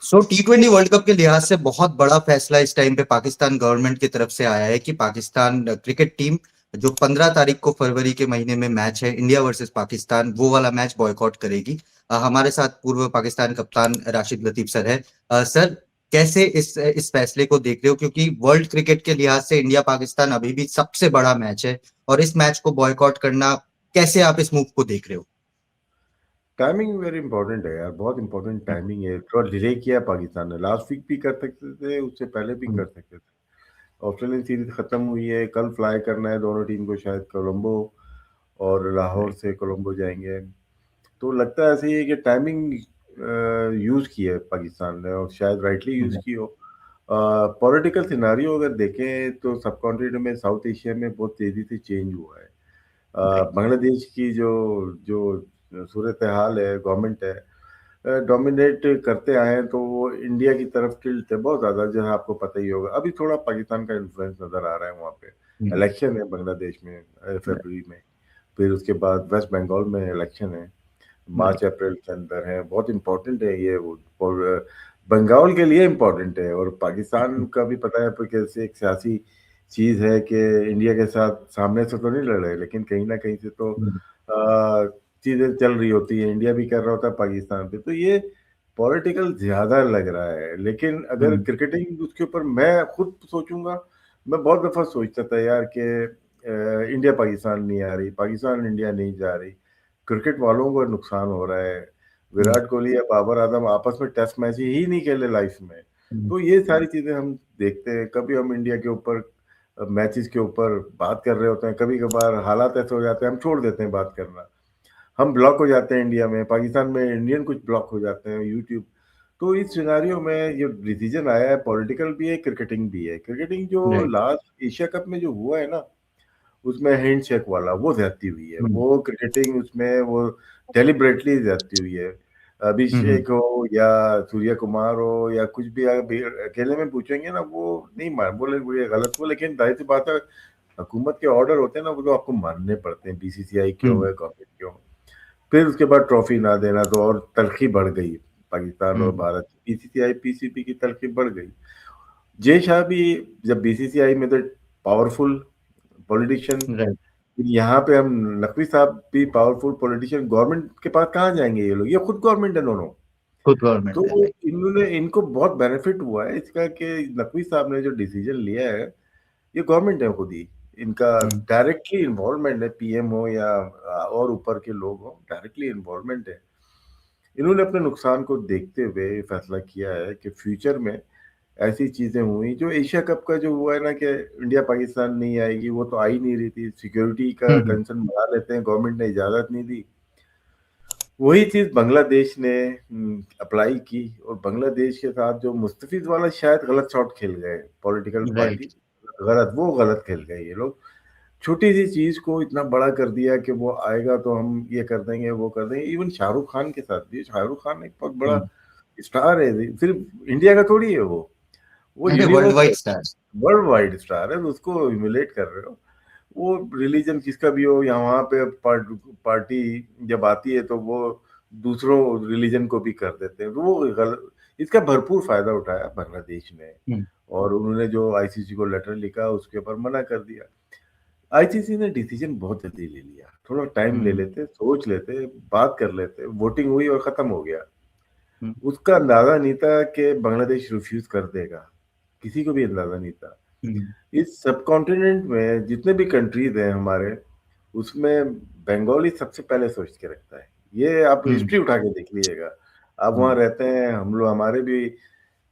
T20 world cup के लिहाज से बहुत बड़ा फैसला इस टाइम पे पाकिस्तान गवर्नमेंट की तरफ से आया है कि पाकिस्तान क्रिकेट टीम जो 15 तारीख को फरवरी के महीने में मैच है इंडिया वर्सेस पाकिस्तान, वो वाला मैच बॉयकॉट करेगी। हमारे साथ पूर्व पाकिस्तान कप्तान राशिद लतीफ सर है। सर, कैसे इस फैसले को देख रहे हो, क्योंकि वर्ल्ड क्रिकेट के लिहाज से इंडिया पाकिस्तान अभी भी सबसे बड़ा मैच है और इस मैच को बॉयकॉट करना, कैसे आप इस मूव को देख रहे हो? टाइमिंग वेरी इंपॉर्टेंट है यार, बहुत इंपॉर्टेंट टाइमिंग है। थोड़ा डिले किया पाकिस्तान ने, लास्ट वीक भी कर सकते थे, उससे पहले भी कर सकते थे। ऑस्ट्रेलियन सीरीज खत्म हुई है, कल फ्लाई करना है दोनों टीम को, शायद कोलंबो और लाहौर से कोलंबो जाएंगे। तो लगता है ऐसे ही है कि टाइमिंग यूज की है पाकिस्तान ने, और शायद राइटली यूज की हो। पॉलिटिकल सिनारियो अगर देखें तो सब कॉन्टिनेंट में, साउथ एशिया में बहुत तेजी से चेंज हुआ है। बांग्लादेश की जो जो सूरत हाल है, गवर्नमेंट है, डोमिनेट करते आए हैं, तो वो इंडिया की तरफ टिल्ट है बहुत ज़्यादा, जो है आपको पता ही होगा। अभी थोड़ा पाकिस्तान का इन्फ्लुएंस नज़र आ रहा है वहाँ पे। इलेक्शन है बांग्लादेश में फरवरी में, फिर उसके बाद वेस्ट बंगाल में इलेक्शन है, मार्च अप्रैल के अंदर है। बहुत इम्पोर्टेंट है ये वो, और बंगाल के लिए इम्पोर्टेंट है। और पाकिस्तान का भी पता है कैसे एक सियासी चीज़ है कि इंडिया के साथ सामने से तो नहीं लड़ रहे, लेकिन कहीं ना कहीं से तो चीज़ें चल रही होती है, इंडिया भी कर रहा होता है पाकिस्तान पे, तो ये पॉलिटिकल ज़्यादा लग रहा है। लेकिन अगर क्रिकेटिंग उसके ऊपर मैं खुद सोचूंगा, मैं बहुत दफ़ा सोचता था यार कि इंडिया पाकिस्तान नहीं आ रही, पाकिस्तान इंडिया नहीं जा रही, क्रिकेट वालों को नुकसान हो रहा है। विराट कोहली या बाबर आजम आपस में टेस्ट मैच ही नहीं खेले लाइफ में। तो ये सारी चीजें हम देखते हैं। कभी हम इंडिया के ऊपर मैचेस के ऊपर बात कर रहे होते हैं, कभी कभार हालात ऐसे हो जाते हैं हम छोड़ देते हैं बात करना, हम ब्लॉक हो जाते हैं इंडिया में, पाकिस्तान में इंडियन कुछ ब्लॉक हो जाते हैं यूट्यूब। तो इस सिनारियो में ये डिसीजन आया है, पॉलिटिकल भी है, क्रिकेटिंग भी है। क्रिकेटिंग जो लास्ट एशिया कप में जो हुआ है ना, उसमें हैंडशेक वाला वो ज्यादती हुई है, वो क्रिकेटिंग उसमें वो डेलिबरेटली ज्यादती हुई है। अभिषेक हो या सूर्य कुमार हो या कुछ भी, अभी अकेले में पूछेंगे ना, वो नहीं मान बोले वो ये गलत हो, लेकिन जाहिर सी बात है हुकूमत के ऑर्डर होते हैं ना, वो तो आपको मानने पड़ते हैं, बीसीसीआई क्यों है, गवर्नमेंट क्यों। फिर उसके बाद ट्रॉफी ना देना तो और तलखी बढ़ गई पाकिस्तान और भारत की, बीसीसीआई पीसीबी की तलखी बढ़ गई। जय शाह भी जब बीसीसीआई में, तो पावरफुल पॉलिटिशियन, यहाँ पे हम नकवी साहब भी पावरफुल पॉलिटिशियन, गवर्नमेंट के पास कहाँ जाएंगे ये लोग, ये खुद गवर्नमेंट है दोनों। खुद गवर्नमेंट तो है, राइट। इन्होंने, इनको बहुत बेनिफिट हुआ है इसका कि नकवी साहब ने जो डिसीजन लिया है, ये गवर्नमेंट है खुद ही, इनका डायरेक्टली इन्वॉल्वमेंट है, पीएम हो या और ऊपर के लोग हो, डायरेक्टली इन्वॉल्वमेंट है। इन्होंने अपने नुकसान को देखते हुए फैसला किया है कि फ्यूचर में ऐसी चीजें हुई, जो एशिया कप का जो हुआ है ना, कि इंडिया पाकिस्तान नहीं आएगी, वो तो आ ही नहीं रही थी, सिक्योरिटी का कंसर्न बढ़ा लेते हैं, गवर्नमेंट ने इजाजत नहीं दी। वही चीज बांग्लादेश ने अप्लाई की, और बांग्लादेश के साथ जो मुस्तफिज वाला शायद गलत शॉट खेल गए पॉलिटिकल पार्टी, राइट। गलत, वो गलत खेल गए ये लोग। छोटी सी चीज को इतना बड़ा कर दिया कि वो आएगा तो हम ये कर देंगे वो कर देंगे। इवन शाहरुख खान के साथ भी, शाहरुख खान एक बहुत बड़ा स्टार है, सिर्फ इंडिया का थोड़ी है वो अरे, world universal wide star. World wide star है, तो उसको ह्यूमिलेट कर रहे हो। वो रिलीजन किसका भी हो, यहाँ वहाँ पे पार्टी जब आती है तो वो दूसरों रिलीजन को भी कर देते हैं, तो वो गलत। इसका भरपूर फायदा उठाया बांग्लादेश ने, और उन्होंने जो आईसीसी को लेटर लिखा उसके ऊपर मना कर दिया। आईसीसी ने डिसीजन बहुत जल्दी ले लिया, थोड़ा टाइम ले लेते, सोच लेते, बात कर लेते, वोटिंग हुई और खत्म हो गया। उसका अंदाजा नहीं था कि बांग्लादेश रिफ्यूज कर देगा, किसी को भी अंदाजा नहीं था। इस सब कॉन्टिनेंट में जितने भी कंट्रीज हैं हमारे, उसमें बंगाली सबसे पहले सोच के रखता है। ये आप हिस्ट्री उठा के देख लीजिएगा, आप वहाँ रहते हैं, हम लोग, हमारे भी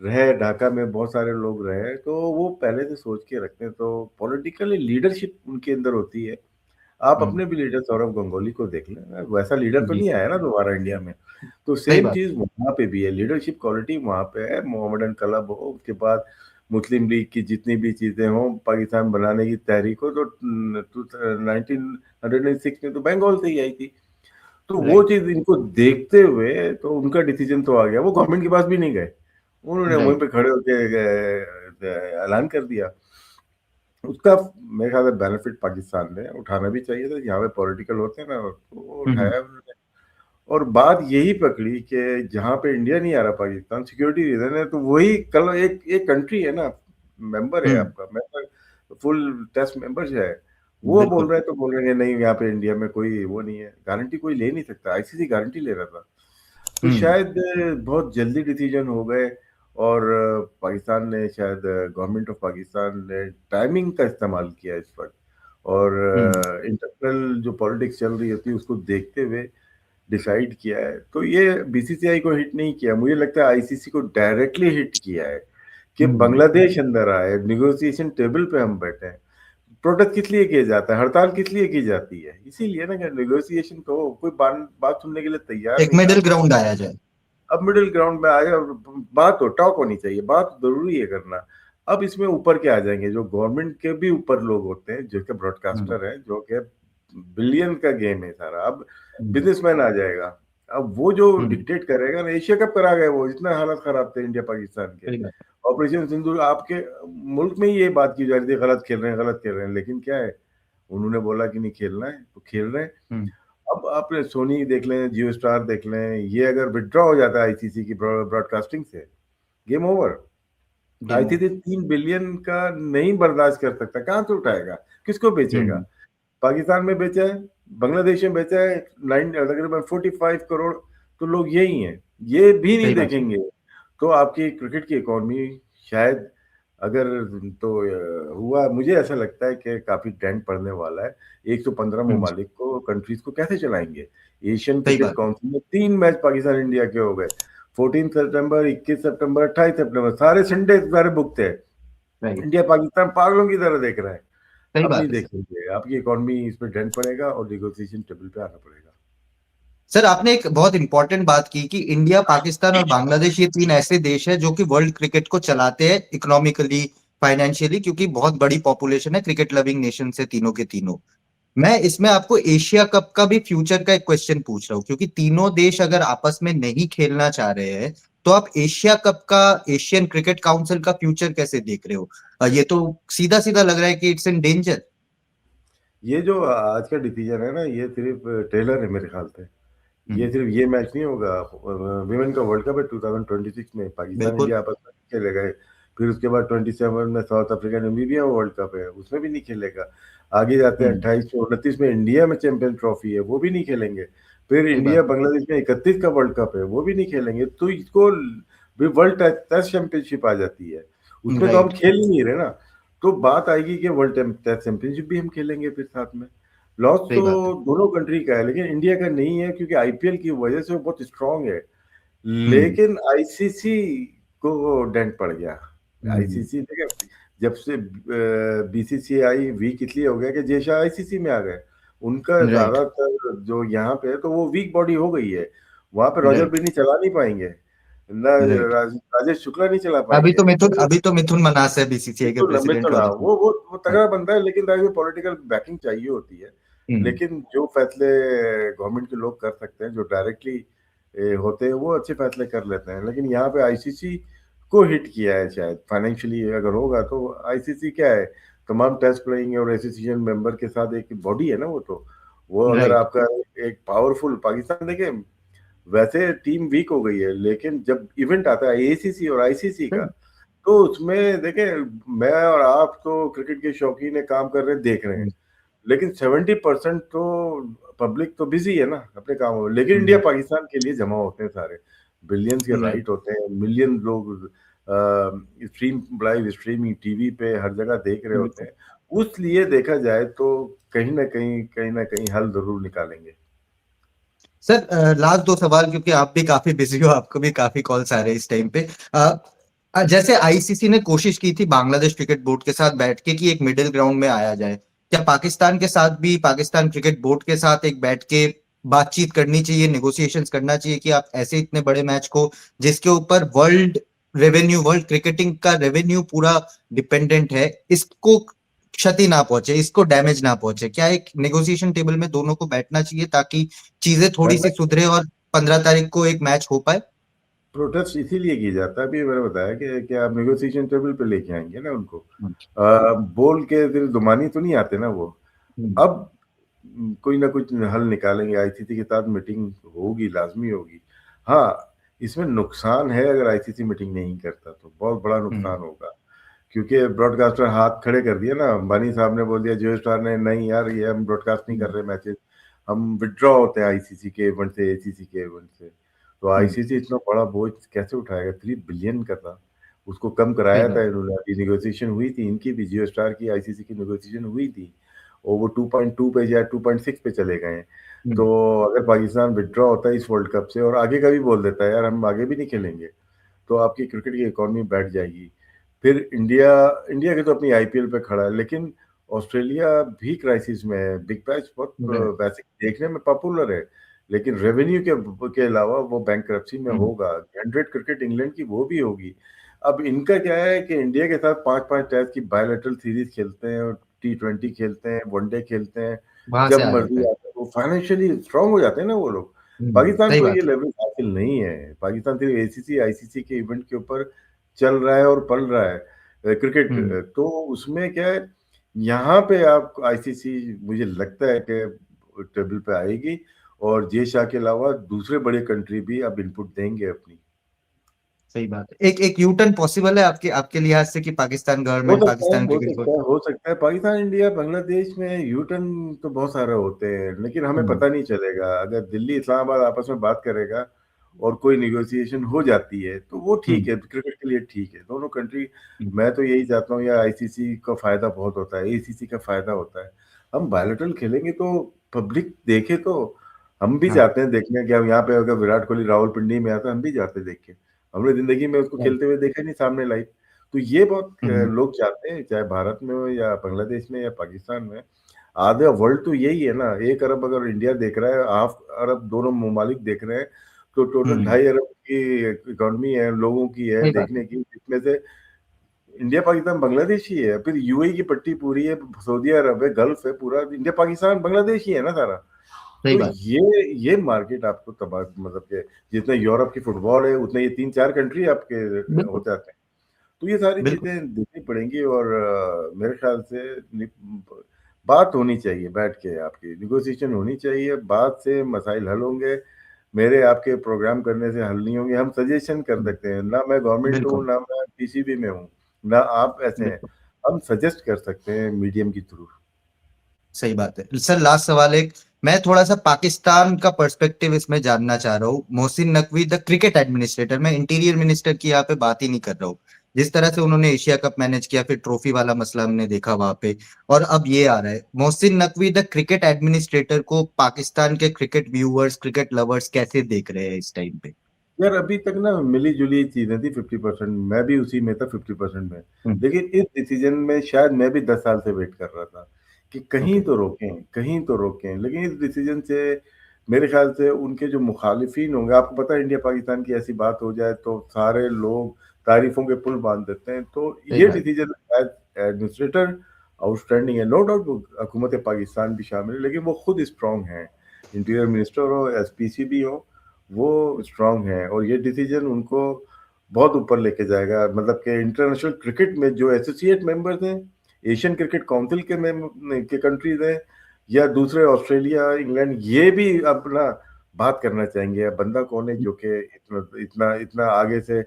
रहे, ढाका में बहुत सारे लोग रहे, तो वो पहले से सोच के रखते हैं। तो पॉलिटिकली लीडरशिप उनके अंदर होती है। आप अपने भी लीडर सौरव गंगोली को देख लें, वैसा लीडर तो जी, नहीं आया ना दोबारा इंडिया में। तो सही सेम बात। चीज वहां पे भी है, लीडरशिप क्वालिटी वहां पे है। मोहम्मदन कलब हो, उसके बाद मुस्लिम लीग की जितनी भी चीजें हों, पाकिस्तान बनाने की तहरीक हो, तो 1906 में तो बंगाल से ही आई थी। तो वो राइट। चीज इनको देखते हुए तो उनका डिसीजन तो आ गया, वो गवर्नमेंट के पास भी नहीं गए, उन्होंने वहीं राइट। पे खड़े होकर ऐलान कर दिया। उसका मेरे ख्याल से बेनिफिट पाकिस्तान ने उठाना भी चाहिए था। यहाँ पे पॉलिटिकल होते हैं ना, तो वो उठाया उन्होंने। और बात यही पकड़ी कि जहाँ पे इंडिया नहीं आ रहा पाकिस्तान सिक्योरिटी रीजन है, तो वही कल एक एक कंट्री है ना, मेंबर है हम्म। आपका, मेंबर फुल टेस्ट मेंबर जो है, वो बोल बिल्कुल। रहा है तो बोल रहे हैं नहीं यहाँ पे इंडिया में कोई वो नहीं है, गारंटी कोई ले नहीं सकता, आईसीसी गारंटी ले रहा था। तो हम्म। शायद बहुत जल्दी डिसीजन हो गए, और पाकिस्तान ने शायद गवर्नमेंट ऑफ पाकिस्तान ने टाइमिंग का इस्तेमाल किया इस वक्त, और हम्म। इंटरनल जो पॉलिटिक्स चल रही होती है उसको देखते हुए डिसाइड किया है। तो ये बीसीसीआई को हिट नहीं किया, मुझे लगता है आईसीसी को डायरेक्टली हिट किया है कि हम्म। बांग्लादेश अंदर आए, निगोशिएशन टेबल पे हम बैठे हैं। प्रोटेस्ट किस लिए किया जाता है, हड़ताल किस लिए की जाती है, इसीलिए ना कि नेगोशिएशन तो कोई बात सुनने के लिए तैयार एक नहीं था। मिडिल ग्राउंड आया जाए। अब मिडिल ग्राउंड में आए, और बात हो टॉक होनी चाहिए, बात जरूरी है करना। अब इसमें ऊपर के आ जाएंगे, जो गवर्नमेंट के भी ऊपर लोग होते हैं, जो कि हम्म। ब्रॉडकास्टर हैं, जो कि बिलियन का गेम है सारा, अब हम्म। बिजनेसमैन आ जाएगा। अब वो जो हम्म। डिक्टेट करेगा ना, एशिया कप करा गए वो, इतना हालत खराब थे इंडिया पाकिस्तान के। सही बात। ऑपरेशन सिंदूर आपके मुल्क में ही ये बात की जा रही थी, गलत खेल रहे हैं, गलत खेल रहे हैं, लेकिन क्या है, उन्होंने बोला कि नहीं खेलना है तो खेल रहे हैं। हम्म। अब आप सोनी देख लें, जियो स्टार देख लें, ये अगर विड्रॉ हो जाता है आईसीसी की ब्रॉडकास्टिंग से, game over. Game ICC over. 3 billion का नहीं बर्दाश्त कर सकता, कहाँ से उठाएगा, किसको बेचेगा? हम्म। पाकिस्तान में बेचा है, बांग्लादेश में बेचा है, 45 करोड़, तो लोग यही हैं, ये भी नहीं सही बात। देखेंगे। तो आपकी क्रिकेट की इकोनॉमी शायद, अगर तो हुआ, मुझे ऐसा लगता है कि काफी डेंट पड़ने वाला है। 115 हम्म। ममालिक को, कंट्रीज को कैसे चलाएंगे? एशियन सही क्रिकेट बात। काउंसिल में 3 मैच पाकिस्तान इंडिया के हो गए, 14 सितंबर, 21 सितंबर, 28 सितंबर, सारे संडे सारे बुक थे। राइट। इंडिया पाकिस्तान पागलों की तरह देख रहा है। सही अब नहीं बात है सर। देखेंगे, आपकी इकोनॉमी इस पे डेंट पड़ेगा और नेगोशिएशन टेबल पे आना पड़ेगा। सर आपने एक बहुत इंपॉर्टेंट बात की कि इंडिया, पाकिस्तान और बांग्लादेश ये तीन ऐसे देश हैं जो कि वर्ल्ड क्रिकेट को चलाते हैं इकोनॉमिकली, फाइनेंशियली, क्योंकि बहुत बड़ी पॉपुलेशन है, क्रिकेट लविंग नेशन से तीनों के तीनों। मैं इसमें आपको एशिया कप का भी फ्यूचर का एक क्वेश्चन पूछ रहा हूँ, क्योंकि तीनों देश अगर आपस में नहीं खेलना चाह रहे हैं तो आप एशिया कप का, एशियन क्रिकेट काउंसिल का फ्यूचर कैसे देख रहे हो? ये तो सीधा सीधा लग रहा है कि इट्स इन डेंजर। ये जो आज का डिसीजन है ना, ये सिर्फ ट्रेलर है मेरे ख्याल से। ये सिर्फ ये मैच नहीं होगा, विमेन का वर्ल्ड कप है 2026 में, पाकिस्तान बिल्कुल। इंडिया आपस में नहीं खेलेगा। फिर उसके बाद 27 में south Africa Namibia world cup है, उसमें भी नहीं खेलेगा। आगे जाते हैं हम्म। 28 में 29 में इंडिया में चैंपियन ट्रॉफी है, वो भी नहीं खेलेंगे। फिर सही इंडिया बात। बांग्लादेश में 31 का वर्ल्ड कप है, वो भी नहीं खेलेंगे। तो इसको भी वर्ल्ड टेस्ट चैंपियनशिप आ जाती है, उसमें तो हम राइट। खेल ही नहीं रहे ना। तो बात आएगी कि वर्ल्ड टेस्ट चैंपियनशिप भी हम खेलेंगे फिर साथ में। लॉस सही तो बात है। दोनों कंट्री का है, लेकिन इंडिया का नहीं है, क्योंकि आईपीएल की वजह से वो बहुत स्ट्रांग है। हम्म। लेकिन आईसीसी को डेंट पड़ गया। हम्म। आईसीसी देखिए, जब से बीसीसीआई वीक इसलिए हो गया कि जैसा आईसीसी में आ गए, उनका राइट। ज्यादातर जो यहाँ पे है, तो वो वीक बॉडी हो गई है। वहां पे रॉजर राइट। बिन्नी चला नहीं पाएंगे ना, राइट। राजेश शुक्ला नहीं चला पाएंगे। अभी तो मिथुन मनास है बीसीसीआई के मिथुन प्रेसिडेंट मिथुन हाँ, वाले को। वो तगड़ा बंदा है, लेकिन ताकि पॉलिटिकल बैकिंग चाहिए होती है। हम्म। लेकिन जो फैसले गवर्नमेंट के लोग कर सकते हैं, जो डायरेक्टली होते हैं, वो अच्छे फैसले कर लेते हैं। लेकिन यहाँ पे आईसीसी को हिट किया है, शायद फाइनेंशियली अगर होगा तो। आईसीसी क्या है, तमाम टेस्ट प्लेइंग और एसोसिएशन मेंबर के साथ एक बॉडी है ना वो तो। वो अगर राइट। आपका एक पावरफुल पाकिस्तान देखे, वैसे टीम वीक हो गई है, लेकिन जब इवेंट आता है एसीसी और आईसीसी का, तो उसमें देखें, मैं और आप तो क्रिकेट के शौकीन है, काम कर रहे हैं, देख रहे हैं, लेकिन 70% तो पब्लिक तो बिजी है ना अपने कामों में। लेकिन इंडिया पाकिस्तान के लिए जमा होते हैं सारे, बिलियंस के राइट। राइट होते हैं, मिलियन लोग स्ट्रीम, लाइव स्ट्रीमिंग टीवी पे हर जगह देख रहे होते बिल्कुल। हैं। उस लिए देखा जाए तो कहीं ना कहीं हल जरूर निकालेंगे। सर लास्ट दो सवाल, क्योंकि आप भी काफी बिजी हो, आपको भी काफी कॉल्स आ रहे हैं इस टाइम पे। जैसे आईसीसी ने कोशिश की थी बांग्लादेश क्रिकेट बोर्ड के साथ बैठ के कि एक मिडिल ग्राउंड में आया जाए, क्या पाकिस्तान के साथ भी, पाकिस्तान क्रिकेट बोर्ड के साथ एक बैठ के बातचीत करनी चाहिए, नेगोशिएशंस करना चाहिए कि आप ऐसे इतने बड़े मैच को, जिसके ऊपर वर्ल्ड रेवेन्यू, वर्ल्ड क्रिकेटिंग का रेवेन्यू पूरा डिपेंडेंट है, इसको क्षति ना पहुंचे, इसको डैमेज ना पहुंचे, क्या एक नेगोशिएशन टेबल में दोनों को बैठना चाहिए ताकि चीजें थोड़ी सी सुधरे और 15 तारीख को एक मैच हो पाए? प्रोटेस्ट इसीलिए किया जाता है, अभी मैंने बताया कि आप नेगोशिएशन टेबल पे लेके आएंगे ना उनको। हम्म। बोल के फिर दुमानी तो नहीं आते ना वो। हम्म। अब कोई ना कुछ हल निकालेंगे, आईसीसी के साथ मीटिंग होगी, लाजमी होगी। हाँ, इसमें नुकसान है अगर आईसीसी मीटिंग नहीं करता तो बहुत बड़ा नुकसान होगा, क्योंकि ब्रॉडकास्टर हाथ खड़े कर दिए ना, अंबानी साहब ने बोल दिया, जियो स्टार ने, नहीं यार ये हम ब्रॉडकास्ट नहीं कर रहे मैचेस, हम विड्रॉ होते हैं आईसीसी के इवेंट से, एसीसी के इवेंट से। तो आईसीसी इतना बड़ा बोझ कैसे उठाएगा? 3 बिलियन का था, उसको कम सही कराया था बात। इन्होंने, अभी नेगोशिएशन हुई थी इनकी भी, जियो स्टार की आईसीसी की नेगोशिएशन हुई थी, और वो 2.2 पे या 2.6 पे चले गए हैं। तो अगर पाकिस्तान विड्रॉ होता है इस वर्ल्ड कप से और आगे का भी बोल देता है यार हम आगे भी नहीं खेलेंगे, तो आपकी क्रिकेट की इकोनॉमी बैठ जाएगी। फिर इंडिया इंडिया के तो अपनी आईपीएल पे खड़ा है, लेकिन ऑस्ट्रेलिया भी क्राइसिस में है। बिग बैश बहुत वैसे देखने में पॉपुलर है, लेकिन रेवेन्यू के अलावा वो बैंकरप्सी में होगा। 100 क्रिकेट इंग्लैंड की वो भी होगी। अब इनका क्या है कि इंडिया के साथ 5-5 टेस्ट की बायलैटरल सीरीज खेलते हैं, T20 खेलते हैं, वनडे खेलते हैं, वहां से जब आ मर्जी जाता है। आते हैं, वो फाइनेंशियली स्ट्रांग हो जाते हैं ना वो लोग। पाकिस्तान सही को ये बात है। लेवरेज हासिल नहीं है। पाकिस्तान सिर्फ एसीसी आईसीसी के इवेंट के ऊपर चल रहा है और पल रहा है, क्रिकेट। तो उसमें क्या है, यहाँ पे आप आईसीसी मुझे लगता है कि टेबल पे आएगी, और जे शाह के अलावा दूसरे बड़े कंट्री भी अब इनपुट देंगे अपनी। सही बात है। एक एक यू टर्न पॉसिबल है आपके आपके लिहाज से कि पाकिस्तान हो गवर्नमेंट, सकता है, पाकिस्तान हो क्रिकेट बोर्ड। सकता है, हो सकता है। पाकिस्तान, इंडिया, बांग्लादेश में यू टर्न तो बहुत सारे होते हैं, लेकिन हमें पता नहीं चलेगा। अगर दिल्ली इस्लामाबाद आपस में बात करेगा और कोई निगोशिएशन हो जाती है तो वो ठीक है, क्रिकेट के लिए ठीक है, दोनों कंट्री। मैं तो यही चाहता हूँ, या आईसीसी का फायदा बहुत होता है, एसीसी का फायदा होता है। हम बायलेटरल खेलेंगे तो पब्लिक देखे, तो हम भी हाँ। जाते हैं देखने। कि हम यहाँ पे अगर विराट कोहली रावलपिंडी में आता, हम भी जाते हैं देख के। हमने जिंदगी में उसको खेलते हुए देखा नहीं सामने लाइव। तो ये बहुत लोग चाहते हैं, चाहे भारत में हो या बांग्लादेश में या पाकिस्तान में। आधे वर्ल्ड तो यही है ना, 1 अरब अगर इंडिया देख रहा है, हाफ अरब दोनों ममालिक देख रहे हैं, तो टोटल 2.5 अरब की इकोनॉमी है, लोगों की है सही बात है। देखने की, जिसमें से इंडिया पाकिस्तान बांग्लादेश ही है, फिर यूएई की पट्टी पूरी है, सऊदी अरब है, गल्फ है, पूरा इंडिया पाकिस्तान बांग्लादेश ही है ना सारा। सही तो बात। ये मार्केट आपको तबाह, मतलब के जितने यूरोप की फुटबॉल है उतने ये 3-4 कंट्री आपके हो बिल्कुल। जाते हैं। तो ये सारी बिल्कुल। चीजें देखनी पड़ेंगी, और मेरे ख्याल से बात होनी चाहिए, बैठ के आपकी निगोशिएशन होनी चाहिए, बात से मसाइल हल होंगे। मेरे आपके प्रोग्राम करने से हल नहीं होंगे। हम सजेशन कर सकते हैं ना, मैं गवर्नमेंट हूँ बिल्कुल। ना मैं पीसीबी में हूँ, ना आप ऐसे हैं। बिल्कुल। हम सजेस्ट कर सकते हैं मीडियम के थ्रू। सही बात है सर। लास्ट सवाल एक, मैं थोड़ा सा पाकिस्तान का पर्सपेक्टिव इसमें जानना चाह रहा हूँ। Mohsin Naqvi the cricket administrator, मैं इंटीरियर मिनिस्टर की यहाँ पे बात ही नहीं कर रहा हूँ। जिस तरह से उन्होंने एशिया कप मैनेज किया, फिर ट्रॉफी वाला मसला हमने देखा वहां पे, और अब ये आ रहा है। Mohsin Naqvi the cricket administrator को पाकिस्तान के क्रिकेट व्यूअर्स, क्रिकेट लवर्स कैसे देख रहे हैं इस टाइम पे? यार अभी तक ना मिली जुली चीजें थी, 50%। मैं भी उसी में था, 50% में। लेकिन इस डिसीजन में शायद मैं भी 10 साल से वेट कर रहा था कि कहीं ओके। तो रोकें, कहीं तो रोकें। लेकिन इस डिसीजन से मेरे ख्याल से उनके जो मुखालिफिन होंगे, आपको पता है इंडिया पाकिस्तान की ऐसी बात हो जाए तो सारे लोग तारीफों के पुल बांध देते हैं। तो सही ये बात। डिसीजन एज एडमिनिस्ट्रेटर आउटस्टैंडिंग है, नो डाउट। हुकूमत पाकिस्तान भी शामिल है, लेकिन वो खुद स्ट्रांग है। इंटीरियर मिनिस्टर हो, एसपीसी भी हो, वो स्ट्रांग है, और ये डिसीजन उनको बहुत ऊपर लेके जाएगा। मतलब कि इंटरनेशनल क्रिकेट में जो एसोसिएट मेंबर्स हैं, एशियन क्रिकेट काउंसिल के कंट्रीज हैं, या दूसरे ऑस्ट्रेलिया, इंग्लैंड, ये भी अपना बात करना चाहेंगे, अब बंदा कौन है जो कि इतना इतना इतना आगे से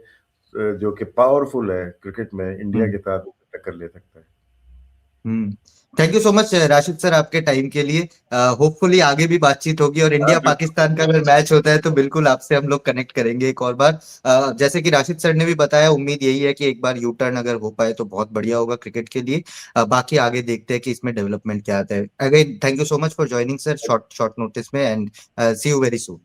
जो कि पावरफुल है क्रिकेट में, इंडिया के साथ टक्कर ले सकता है। हम्म। Thank you so much Rashid sir आपके टाइम के लिए। होपफुली आगे भी बातचीत होगी, और हाँ इंडिया बिल्कुल पाकिस्तान का बिल्कुल। अगर मैच होता है तो बिल्कुल आपसे हम लोग कनेक्ट करेंगे एक और बार। जैसे कि राशिद सर ने भी बताया, उम्मीद यही है कि एक बार यू टर्न अगर हो पाए तो बहुत बढ़िया होगा क्रिकेट के लिए। बाकी आगे देखते हैं कि इसमें डेवलपमेंट क्या आता है। Again thank you so much for joining sir, short short notice में, and see you very soon.